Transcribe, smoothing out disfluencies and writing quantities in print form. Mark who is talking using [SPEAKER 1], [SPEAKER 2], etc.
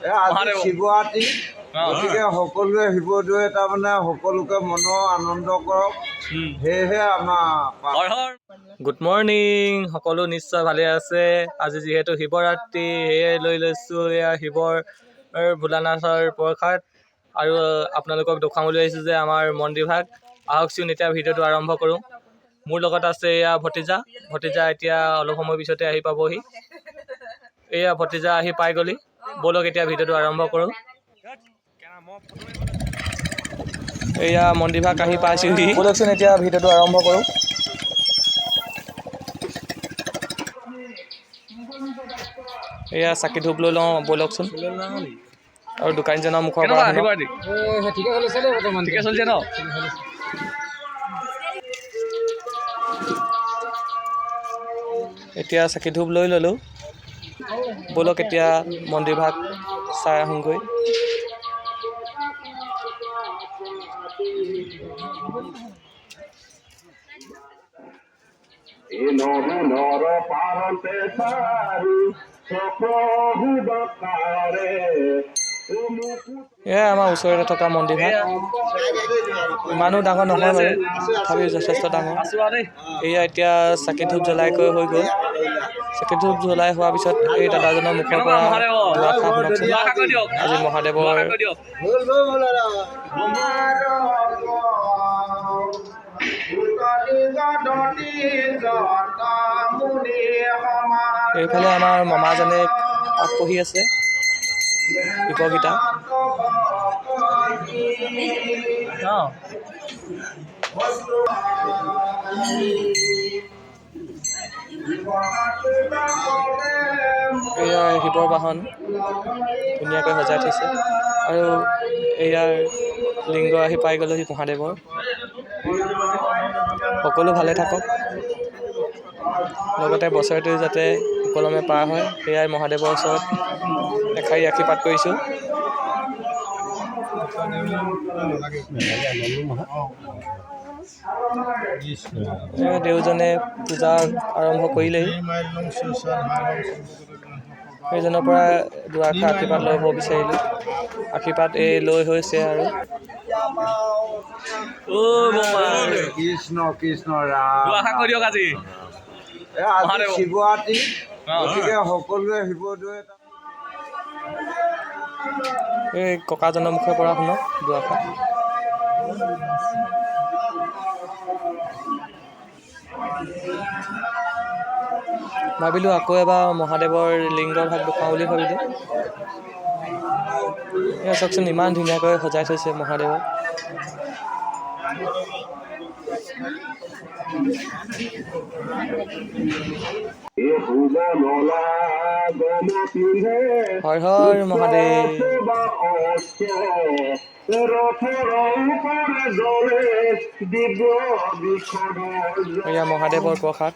[SPEAKER 1] আজি শিৱৰাত্ৰি গতিকে সকলোৱে শিৱদৌলে তাৰমানে সকলোকে মনৰ আনন্দ কৰক সেয়েহে আমাৰ
[SPEAKER 2] গুড মৰ্ণিং সকলো নিশ্চয় ভালে আছে। আজি যিহেতু শিৱৰাত্ৰি সেয়ে লৈ লৈছোঁ এয়া শিৱৰ ভোলানাথৰ প্ৰসাদ আৰু আপোনালোকক দেখুৱাবলৈ আহিছোঁ যে আমাৰ মন্দিৰভাগ। আহকচোন এতিয়া ভিডিঅ'টো আৰম্ভ কৰোঁ। মোৰ লগত আছে এয়া ভতিজা এতিয়া অলপ সময় পিছতে আহি পাবহি। এয়া ভতিজা আহি পাই গ'লি। ব'লক এতিয়া ভিডিঅ'টো আৰম্ভ কৰোঁ। এয়া মন্দিৰভাগ আহি পাইছোহি। ব'লকচোন এতিয়া ভিডিঅ'টো আৰম্ভ কৰোঁ। এয়া চাকি ধূপ লৈ লওঁ ব'লকচোন। আৰু দোকানীজনৰ মুখৰ পৰা ঠিকে চলিছে ন? এতিয়া চাকি ধূপ লৈ ল'লোঁ। ব'লক এতিয়া মন্দিৰভাগ চাই আহোঁগৈ। এয়া আমাৰ ওচৰতে থকা মন্দিৰভাগ। ইমানো ডাঙৰ নহয় বাৰু, তথাপিও যথেষ্ট ডাঙৰ। এয়া এতিয়া চাকি ধূপ জ্বলাই কৰি হৈ গ'ল। চাকি ধূপ জ্বলাই হোৱাৰ পিছত এই দাদাজনৰ মুখৰ পৰা দুআষাৰ শুনকচোন। আজি মহাদেৱৰ এইফালে আমাৰ মামাজনে পাঠ পঢ়ি আছে শিৱগীতা। এয়া শিৱৰ বাহন ধুনীয়াকৈ সজাই থৈছে আৰু এয়াৰ লিংগ আহি পাই গ'লেহি মহাদেৱৰ। সকলো ভালে থাকক, লগতে বছৰটো যাতে সুকলমে পাৰ হয় সেয়াই মহাদেৱৰ ওচৰত এষাৰি আশীৰ্বাদ কৰিছোঁ। দেওজনে পূজা আৰম্ভ কৰিলেই। সেইজনৰ পৰা দুআষাৰ আশীৰ্বাদ ল'ব বিচাৰিলোঁ। আশীৰ্বাদ এই লৈ হৈছে আৰু
[SPEAKER 1] কৃষ্ণ কৃষ্ণ ৰাম আজি শিৱৰাত্ৰি গতিকে সকলোৱে শিৱদৌলে
[SPEAKER 2] এই ককাজনৰ মুখৰ পৰা শুনক দুআষাৰ। ভাবিলোঁ আকৌ এবাৰ মহাদেৱৰ লিংগ ভাগ দেখুৱাওঁ বুলি ভাবিলোঁ। এয়া চাওকচোন ইমান ধুনীয়াকৈ সজাই থৈছে মহাদেৱক। হৰ হৰ মহাদেৱ। এয়া মহাদেৱৰ প্ৰসাদ।